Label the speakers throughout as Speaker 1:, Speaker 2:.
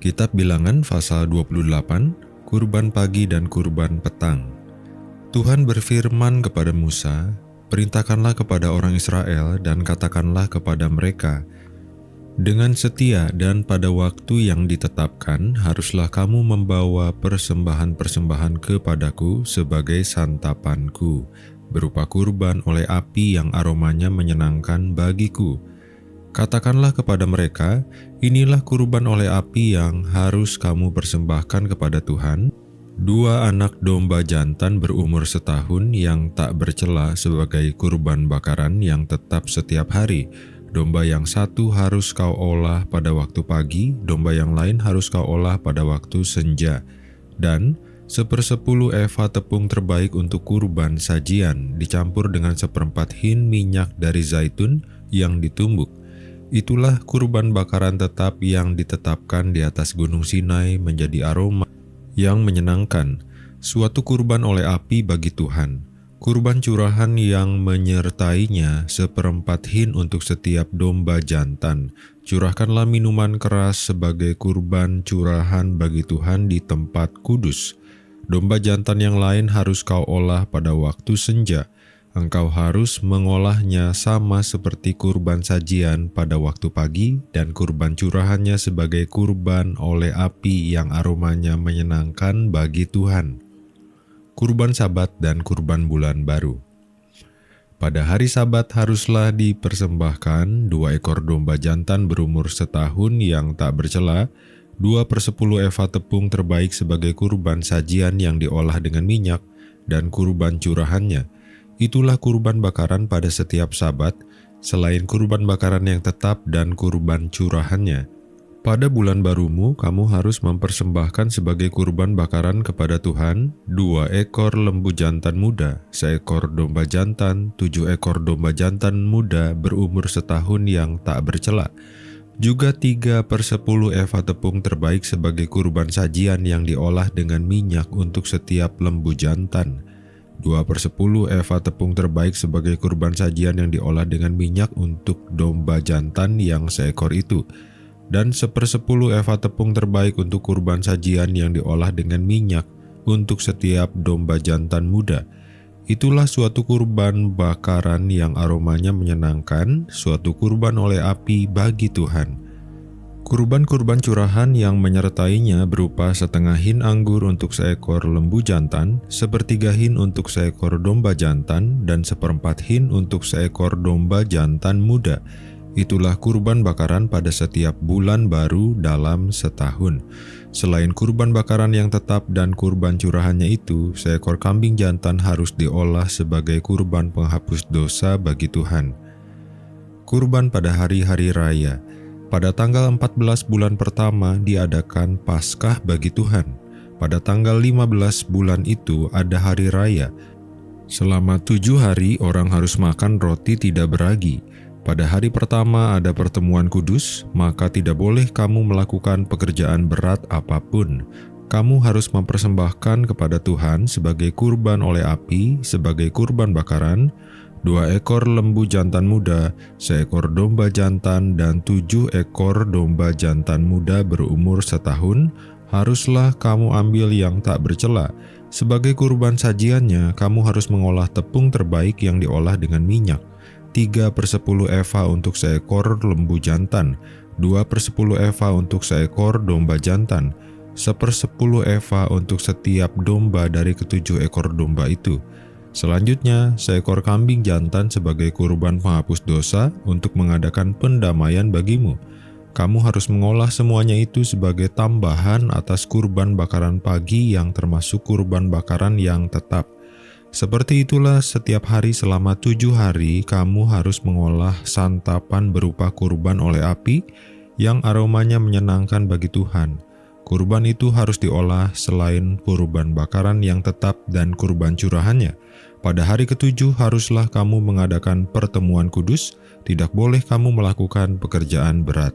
Speaker 1: Kitab Bilangan pasal 28, kurban pagi dan kurban petang. Tuhan berfirman kepada Musa, "Perintahkanlah kepada orang Israel dan katakanlah kepada mereka, dengan setia dan pada waktu yang ditetapkan, haruslah kamu membawa persembahan-persembahan kepadaku sebagai santapanku, berupa kurban oleh api yang aromanya menyenangkan bagiku. Katakanlah kepada mereka, inilah kurban oleh api yang harus kamu persembahkan kepada Tuhan, 2 anak domba jantan berumur setahun yang tak bercela sebagai kurban bakaran yang tetap setiap hari. Domba yang satu harus kau olah pada waktu pagi, domba yang lain harus kau olah pada waktu senja. Dan 1/10 eva tepung terbaik untuk kurban sajian, dicampur dengan 1/4 hin minyak dari zaitun yang ditumbuk. Itulah kurban bakaran tetap yang ditetapkan di atas gunung Sinai menjadi aroma yang menyenangkan, suatu kurban oleh api bagi Tuhan. Kurban curahan yang menyertainya 1/4 hin untuk setiap domba jantan. Curahkanlah minuman keras sebagai kurban curahan bagi Tuhan di tempat kudus. Domba jantan yang lain harus kau olah pada waktu senja. Engkau harus mengolahnya sama seperti kurban sajian pada waktu pagi dan kurban curahannya sebagai kurban oleh api yang aromanya menyenangkan bagi Tuhan. Kurban Sabat dan kurban bulan baru. Pada hari Sabat haruslah dipersembahkan 2 ekor domba jantan berumur setahun yang tak bercela, 2/10 eva tepung terbaik sebagai kurban sajian yang diolah dengan minyak, dan kurban curahannya. Itulah kurban bakaran pada setiap Sabat, selain kurban bakaran yang tetap dan kurban curahannya. Pada bulan barumu, kamu harus mempersembahkan sebagai kurban bakaran kepada Tuhan 2 ekor lembu jantan muda, 1 ekor domba jantan, 7 ekor domba jantan muda berumur setahun yang tak bercela. Juga 3/10 eva tepung terbaik sebagai kurban sajian yang diolah dengan minyak untuk setiap lembu jantan. 2/10 eva tepung terbaik sebagai kurban sajian yang diolah dengan minyak untuk domba jantan yang seekor itu, dan 1/10 eva tepung terbaik untuk kurban sajian yang diolah dengan minyak untuk setiap domba jantan muda. Itulah suatu kurban bakaran yang aromanya menyenangkan, suatu kurban oleh api bagi Tuhan. Kurban-kurban curahan yang menyertainya berupa 1/2 hin anggur untuk 1 ekor lembu jantan, 1/3 hin untuk 1 ekor domba jantan, dan 1/4 hin untuk 1 ekor domba jantan muda. Itulah kurban bakaran pada setiap bulan baru dalam setahun. Selain kurban bakaran yang tetap dan kurban curahannya itu, 1 ekor kambing jantan harus diolah sebagai kurban penghapus dosa bagi Tuhan. Kurban pada hari-hari raya. Pada tanggal 14 bulan pertama diadakan Paskah bagi Tuhan. Pada tanggal 15 bulan itu ada hari raya. Selama 7 hari orang harus makan roti tidak beragi. Pada hari pertama ada pertemuan kudus, maka tidak boleh kamu melakukan pekerjaan berat apapun. Kamu harus mempersembahkan kepada Tuhan sebagai kurban oleh api, sebagai kurban bakaran, 2 ekor lembu jantan muda, 1 ekor domba jantan, dan 7 ekor domba jantan muda berumur setahun, haruslah kamu ambil yang tak bercela. Sebagai kurban sajiannya, kamu harus mengolah tepung terbaik yang diolah dengan minyak, 3/10 eva untuk 1 ekor lembu jantan, 2/10 eva untuk 1 ekor domba jantan, 1/10 eva untuk setiap domba dari ke-7 ekor domba itu. Selanjutnya, 1 ekor kambing jantan sebagai kurban penghapus dosa untuk mengadakan pendamaian bagimu. Kamu harus mengolah semuanya itu sebagai tambahan atas kurban bakaran pagi yang termasuk kurban bakaran yang tetap. Seperti itulah setiap hari selama 7 hari kamu harus mengolah santapan berupa kurban oleh api yang aromanya menyenangkan bagi Tuhan. Kurban itu harus diolah selain kurban bakaran yang tetap dan kurban curahannya. Pada hari ke-7 haruslah kamu mengadakan pertemuan kudus, tidak boleh kamu melakukan pekerjaan berat.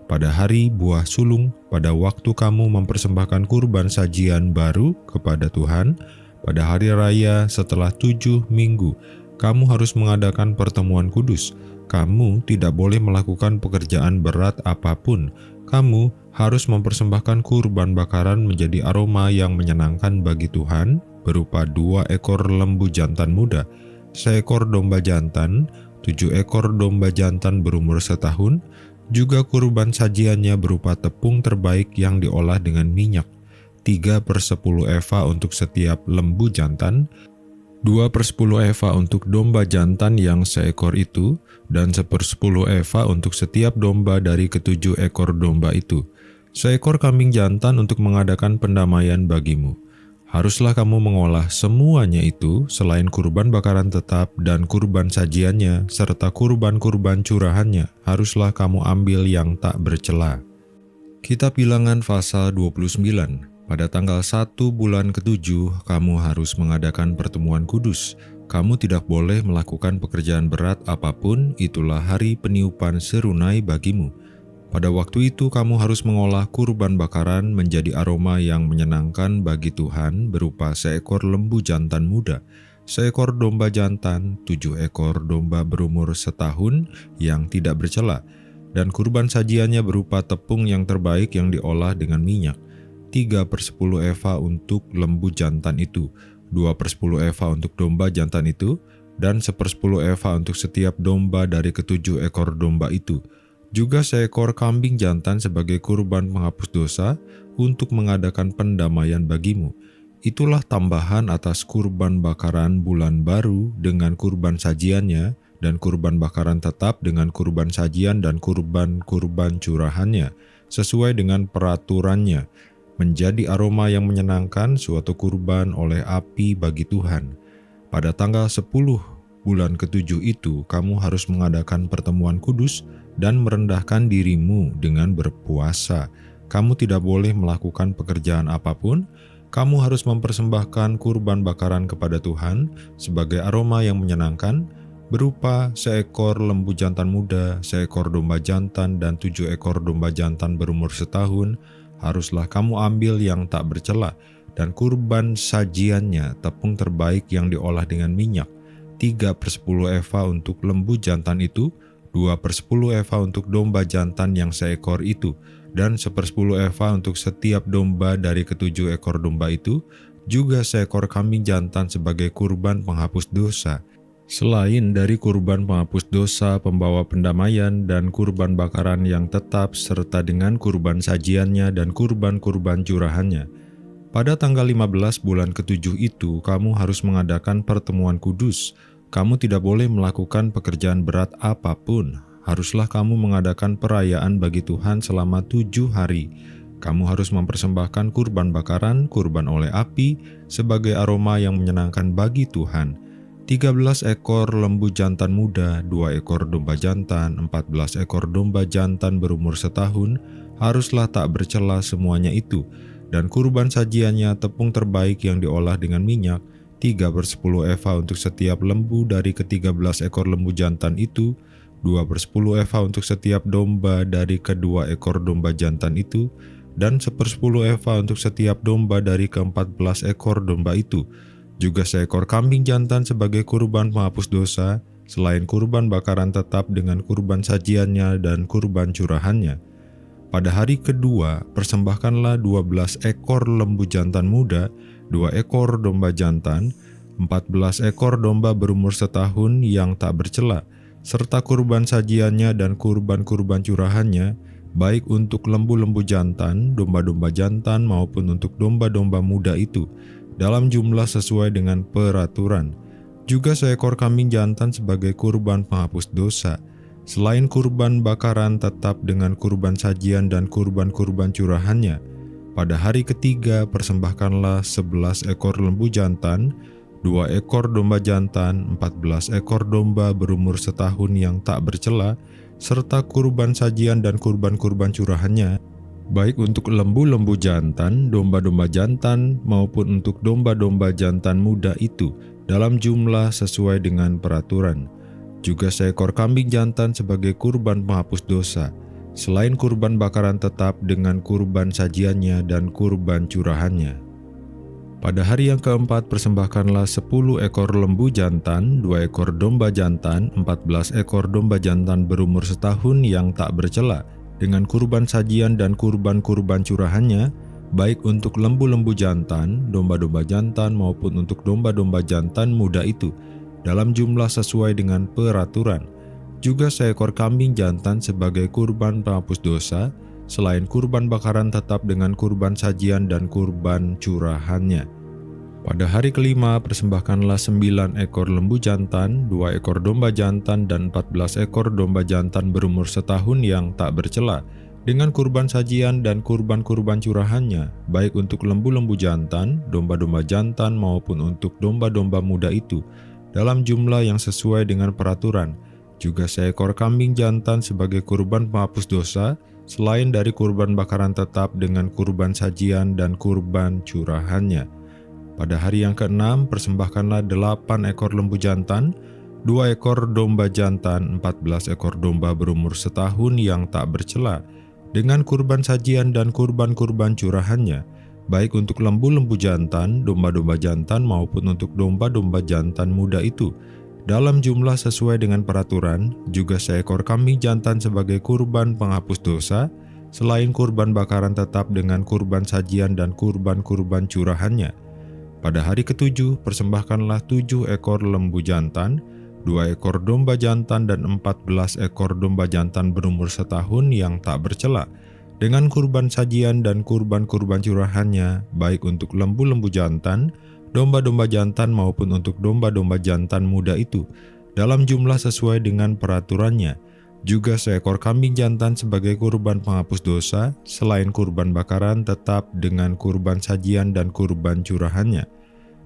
Speaker 1: Pada hari buah sulung, pada waktu kamu mempersembahkan kurban sajian baru kepada Tuhan, pada hari raya setelah 7 minggu, kamu harus mengadakan pertemuan kudus. Kamu tidak boleh melakukan pekerjaan berat apapun. kamu harus mempersembahkan kurban bakaran menjadi aroma yang menyenangkan bagi Tuhan berupa 2 ekor lembu jantan muda, 1 ekor domba jantan, 7 ekor domba jantan berumur setahun, juga kurban sajiannya berupa tepung terbaik yang diolah dengan minyak, 3/10 eva untuk setiap lembu jantan, 2/10 eva untuk domba jantan yang seekor itu, dan 1/10 eva untuk setiap domba dari ke-7 ekor domba itu. 1 ekor kambing jantan untuk mengadakan pendamaian bagimu. Haruslah kamu mengolah semuanya itu selain kurban bakaran tetap dan kurban sajiannya, serta kurban-kurban curahannya, haruslah kamu ambil yang tak bercela. Kitab Bilangan pasal 29. Pada tanggal 1 bulan ke-7, kamu harus mengadakan pertemuan kudus. Kamu tidak boleh melakukan pekerjaan berat apapun, itulah hari peniupan serunai bagimu. Pada waktu itu kamu harus mengolah kurban bakaran menjadi aroma yang menyenangkan bagi Tuhan berupa 1 ekor lembu jantan muda, 1 ekor domba jantan, 7 ekor domba berumur setahun yang tidak bercela, dan kurban sajiannya berupa tepung yang terbaik yang diolah dengan minyak, 3/10 eva untuk lembu jantan itu, 2/10 eva untuk domba jantan itu, dan 1/10 eva untuk setiap domba dari ke-7 ekor domba itu. Juga 1 ekor kambing jantan sebagai kurban penghapus dosa untuk mengadakan pendamaian bagimu. Itulah tambahan atas kurban bakaran bulan baru dengan kurban sajiannya, dan kurban bakaran tetap dengan kurban sajian dan kurban-kurban curahannya, sesuai dengan peraturannya, menjadi aroma yang menyenangkan, suatu kurban oleh api bagi Tuhan. Pada tanggal 10 bulan ke-7 itu, kamu harus mengadakan pertemuan kudus dan merendahkan dirimu dengan berpuasa. Kamu tidak boleh melakukan pekerjaan apapun. Kamu harus mempersembahkan kurban bakaran kepada Tuhan sebagai aroma yang menyenangkan, berupa 1 ekor lembu jantan muda, 1 ekor domba jantan, dan 7 ekor domba jantan berumur setahun, haruslah kamu ambil yang tak bercela, dan kurban sajiannya tepung terbaik yang diolah dengan minyak, 3/10 eva untuk lembu jantan itu, 2/10 eva untuk domba jantan yang seekor itu, dan 1/10 eva untuk setiap domba dari ke-7 ekor domba itu, juga 1 ekor kambing jantan sebagai kurban penghapus dosa. Selain dari kurban penghapus dosa, pembawa pendamaian, dan kurban bakaran yang tetap, serta dengan kurban sajiannya dan kurban-kurban curahannya. Pada tanggal 15 bulan ke-7 itu, kamu harus mengadakan pertemuan kudus. Kamu tidak boleh melakukan pekerjaan berat apapun. Haruslah kamu mengadakan perayaan bagi Tuhan selama 7 hari. Kamu harus mempersembahkan kurban bakaran, kurban oleh api, sebagai aroma yang menyenangkan bagi Tuhan. 13 ekor lembu jantan muda, 2 ekor domba jantan, 14 ekor domba jantan berumur setahun, haruslah tak bercela semuanya itu, dan kurban sajiannya tepung terbaik yang diolah dengan minyak, 3/10 eva untuk setiap lembu dari ke-13 ekor lembu jantan itu, 2/10 eva untuk setiap domba dari kedua ekor domba jantan itu, dan 1/10 eva untuk setiap domba dari ke-14 ekor domba itu. Juga 1 ekor kambing jantan sebagai kurban penghapus dosa, selain kurban bakaran tetap dengan kurban sajiannya dan kurban curahannya. Pada hari kedua, persembahkanlah 12 ekor lembu jantan muda, 2 ekor domba jantan, 14 ekor domba berumur setahun yang tak bercela, serta kurban sajiannya dan kurban-kurban curahannya, baik untuk lembu-lembu jantan, domba-domba jantan maupun untuk domba-domba muda itu, dalam jumlah sesuai dengan peraturan. Juga 1 ekor kambing jantan sebagai kurban penghapus dosa, selain kurban bakaran tetap dengan kurban sajian dan kurban-kurban curahannya. Pada hari ketiga, persembahkanlah 11 ekor lembu jantan, 2 ekor domba jantan, 14 ekor domba berumur setahun yang tak bercela, serta kurban sajian dan kurban-kurban curahannya, baik untuk lembu-lembu jantan, domba-domba jantan, maupun untuk domba-domba jantan muda itu, dalam jumlah sesuai dengan peraturan. Juga 1 ekor kambing jantan sebagai kurban penghapus dosa, selain kurban bakaran tetap dengan kurban sajiannya dan kurban curahannya. Pada hari yang keempat, persembahkanlah 10 ekor lembu jantan, 2 ekor domba jantan, 14 ekor domba jantan berumur setahun yang tak bercela, dengan kurban sajian dan kurban-kurban curahannya, baik untuk lembu-lembu jantan, domba-domba jantan maupun untuk domba-domba jantan muda itu, dalam jumlah sesuai dengan peraturan. Juga seekor kambing jantan sebagai kurban penghapus dosa, selain kurban bakaran tetap dengan kurban sajian dan kurban curahannya. Pada hari kelima, persembahkanlah 9 ekor lembu jantan, 2 ekor domba jantan, dan 14 ekor domba jantan berumur setahun yang tak bercela, dengan kurban sajian dan kurban-kurban curahannya, baik untuk lembu-lembu jantan, domba-domba jantan maupun untuk domba-domba muda itu, dalam jumlah yang sesuai dengan peraturan. Juga seekor kambing jantan sebagai kurban penghapus dosa, selain dari kurban bakaran tetap dengan kurban sajian dan kurban curahannya. Pada hari yang ke-6, persembahkanlah 8 ekor lembu jantan, 2 ekor domba jantan, 14 ekor domba berumur setahun yang tak bercela, dengan kurban sajian dan kurban-kurban curahannya, baik untuk lembu-lembu jantan, domba-domba jantan maupun untuk domba-domba jantan muda itu, dalam jumlah sesuai dengan peraturan. Juga seekor kambing jantan sebagai kurban penghapus dosa, selain kurban bakaran tetap dengan kurban sajian dan kurban-kurban curahannya. Pada hari ke-7, persembahkanlah 7 ekor lembu jantan, 2 ekor domba jantan dan 14 ekor domba jantan berumur setahun yang tak bercela, dengan kurban sajian dan kurban-kurban curahannya, baik untuk lembu-lembu jantan, domba-domba jantan maupun untuk domba-domba jantan muda itu, dalam jumlah sesuai dengan peraturannya. Juga seekor kambing jantan sebagai kurban penghapus dosa, selain kurban bakaran tetap dengan kurban sajian dan kurban curahannya.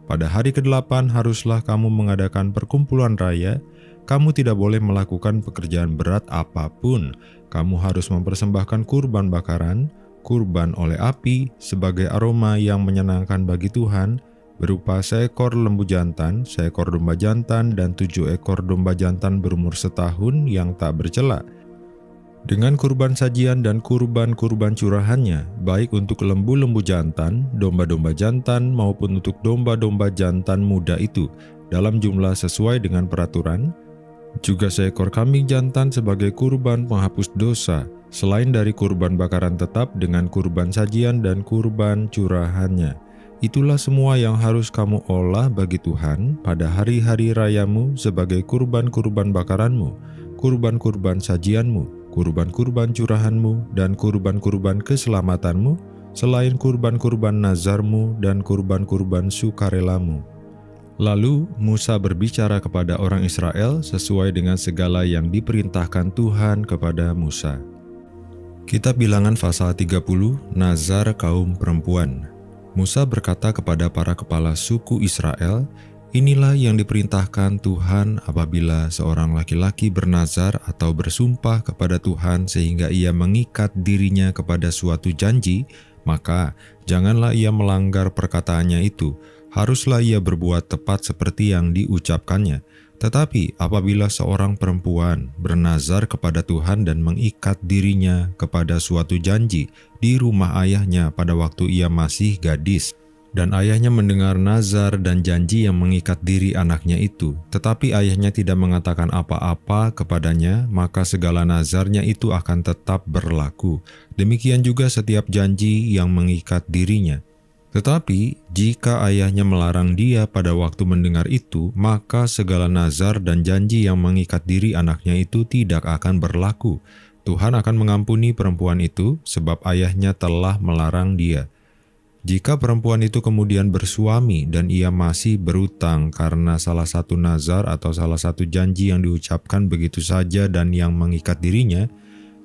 Speaker 1: Pada hari ke-8 haruslah kamu mengadakan perkumpulan raya. Kamu tidak boleh melakukan pekerjaan berat apapun. Kamu harus mempersembahkan kurban bakaran, kurban oleh api sebagai aroma yang menyenangkan bagi Tuhan, berupa seekor lembu jantan, seekor domba jantan, dan 7 ekor domba jantan berumur setahun yang tak bercela, dengan kurban sajian dan kurban-kurban curahannya, baik untuk lembu-lembu jantan, domba-domba jantan, maupun untuk domba-domba jantan muda itu, dalam jumlah sesuai dengan peraturan. Juga seekor kambing jantan sebagai kurban penghapus dosa, selain dari kurban bakaran tetap dengan kurban sajian dan kurban curahannya. Itulah semua yang harus kamu olah bagi Tuhan pada hari-hari rayamu sebagai kurban-kurban bakaranmu, kurban-kurban sajianmu, kurban-kurban curahanmu, dan kurban-kurban keselamatanmu, selain kurban-kurban nazarmu dan kurban-kurban sukarelamu. Lalu Musa berbicara kepada orang Israel sesuai dengan segala yang diperintahkan Tuhan kepada Musa. Kitab Bilangan pasal 30, Nazar kaum perempuan. Musa berkata kepada para kepala suku Israel, "Inilah yang diperintahkan Tuhan apabila seorang laki-laki bernazar atau bersumpah kepada Tuhan sehingga ia mengikat dirinya kepada suatu janji, maka janganlah ia melanggar perkataannya itu. Haruslah ia berbuat tepat seperti yang diucapkannya. Tetapi apabila seorang perempuan bernazar kepada Tuhan dan mengikat dirinya kepada suatu janji di rumah ayahnya pada waktu ia masih gadis, dan ayahnya mendengar nazar dan janji yang mengikat diri anaknya itu, tetapi ayahnya tidak mengatakan apa-apa kepadanya, maka segala nazarnya itu akan tetap berlaku. Demikian juga setiap janji yang mengikat dirinya. Tetapi jika ayahnya melarang dia pada waktu mendengar itu, maka segala nazar dan janji yang mengikat diri anaknya itu tidak akan berlaku. Tuhan akan mengampuni perempuan itu sebab ayahnya telah melarang dia. Jika perempuan itu kemudian bersuami dan ia masih berutang karena salah satu nazar atau salah satu janji yang diucapkan begitu saja dan yang mengikat dirinya,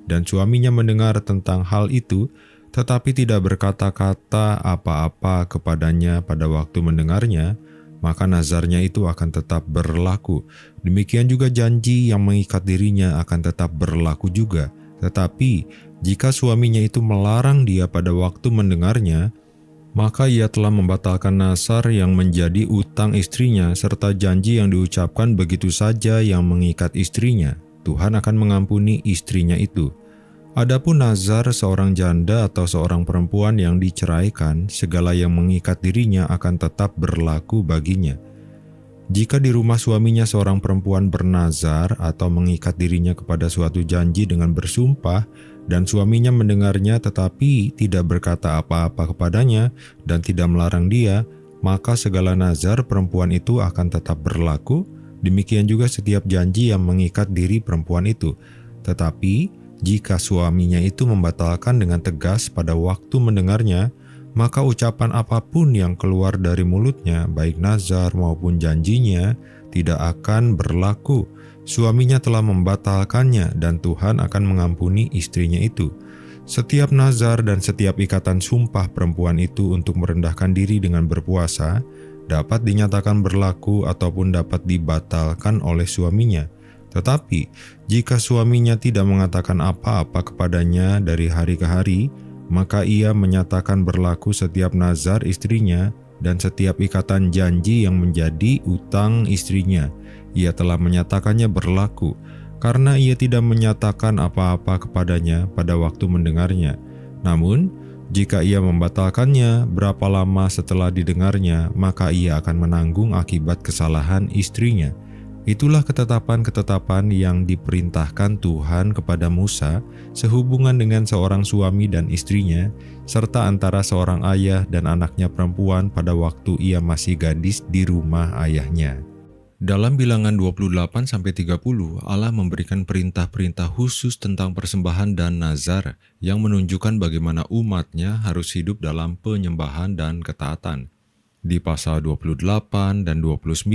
Speaker 1: dan suaminya mendengar tentang hal itu, tetapi tidak berkata-kata apa-apa kepadanya pada waktu mendengarnya, maka nazarnya itu akan tetap berlaku. Demikian juga janji yang mengikat dirinya akan tetap berlaku juga. Tetapi jika suaminya itu melarang dia pada waktu mendengarnya, maka ia telah membatalkan nazar yang menjadi utang istrinya serta janji yang diucapkan begitu saja yang mengikat istrinya. Tuhan akan mengampuni istrinya itu. Adapun nazar seorang janda atau seorang perempuan yang diceraikan, segala yang mengikat dirinya akan tetap berlaku baginya. Jika di rumah suaminya seorang perempuan bernazar atau mengikat dirinya kepada suatu janji dengan bersumpah, dan suaminya mendengarnya tetapi tidak berkata apa-apa kepadanya dan tidak melarang dia, maka segala nazar perempuan itu akan tetap berlaku, demikian juga setiap janji yang mengikat diri perempuan itu. Tetapi jika suaminya itu membatalkan dengan tegas pada waktu mendengarnya, maka ucapan apapun yang keluar dari mulutnya, baik nazar maupun janjinya, tidak akan berlaku. Suaminya telah membatalkannya dan Tuhan akan mengampuni istrinya itu. Setiap nazar dan setiap ikatan sumpah perempuan itu untuk merendahkan diri dengan berpuasa dapat dinyatakan berlaku ataupun dapat dibatalkan oleh suaminya. Tetapi, jika suaminya tidak mengatakan apa-apa kepadanya dari hari ke hari, maka ia menyatakan berlaku setiap nazar istrinya dan setiap ikatan janji yang menjadi utang istrinya. Ia telah menyatakannya berlaku, karena ia tidak menyatakan apa-apa kepadanya pada waktu mendengarnya. Namun, jika ia membatalkannya berapa lama setelah didengarnya, maka ia akan menanggung akibat kesalahan istrinya. Itulah ketetapan-ketetapan yang diperintahkan Tuhan kepada Musa sehubungan dengan seorang suami dan istrinya, serta antara seorang ayah dan anaknya perempuan pada waktu ia masih gadis di rumah ayahnya. Dalam Bilangan 28-30, Allah memberikan perintah-perintah khusus tentang persembahan dan nazar yang menunjukkan bagaimana umatnya harus hidup dalam penyembahan dan ketaatan. Di pasal 28 dan 29,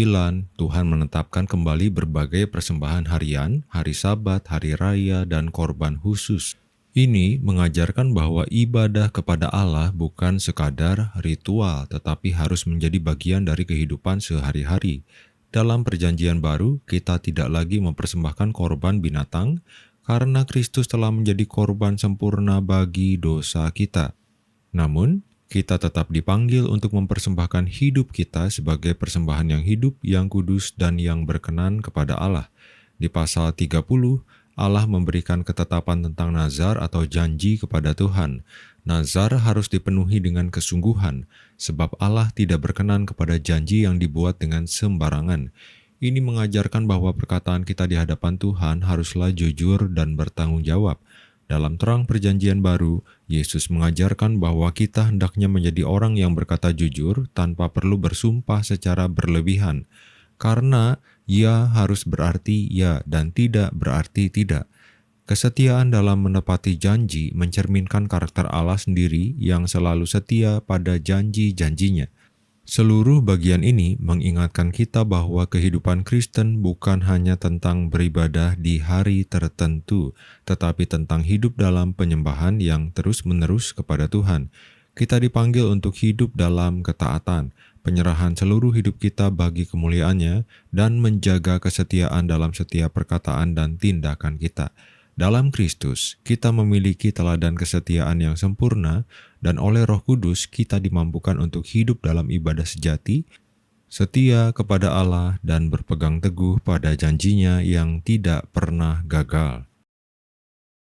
Speaker 1: Tuhan menetapkan kembali berbagai persembahan harian, hari Sabat, hari raya, dan korban khusus. Ini mengajarkan bahwa ibadah kepada Allah bukan sekadar ritual, tetapi harus menjadi bagian dari kehidupan sehari-hari. Dalam Perjanjian Baru, kita tidak lagi mempersembahkan korban binatang karena Kristus telah menjadi korban sempurna bagi dosa kita. Namun, kita tetap dipanggil untuk mempersembahkan hidup kita sebagai persembahan yang hidup, yang kudus, dan yang berkenan kepada Allah. Di pasal 30, Allah memberikan ketetapan tentang nazar atau janji kepada Tuhan. Nazar harus dipenuhi dengan kesungguhan, sebab Allah tidak berkenan kepada janji yang dibuat dengan sembarangan. Ini mengajarkan bahwa perkataan kita di hadapan Tuhan haruslah jujur dan bertanggung jawab. Dalam terang Perjanjian Baru, Yesus mengajarkan bahwa kita hendaknya menjadi orang yang berkata jujur tanpa perlu bersumpah secara berlebihan, karena ya harus berarti ya dan tidak berarti tidak. Kesetiaan dalam menepati janji mencerminkan karakter Allah sendiri yang selalu setia pada janji-janjinya. Seluruh bagian ini mengingatkan kita bahwa kehidupan Kristen bukan hanya tentang beribadah di hari tertentu, tetapi tentang hidup dalam penyembahan yang terus-menerus kepada Tuhan. Kita dipanggil untuk hidup dalam ketaatan, penyerahan seluruh hidup kita bagi kemuliaan-Nya, dan menjaga kesetiaan dalam setiap perkataan dan tindakan kita. Dalam Kristus, kita memiliki teladan kesetiaan yang sempurna, dan oleh Roh Kudus kita dimampukan untuk hidup dalam ibadah sejati, setia kepada Allah, dan berpegang teguh pada janji-Nya yang tidak pernah gagal.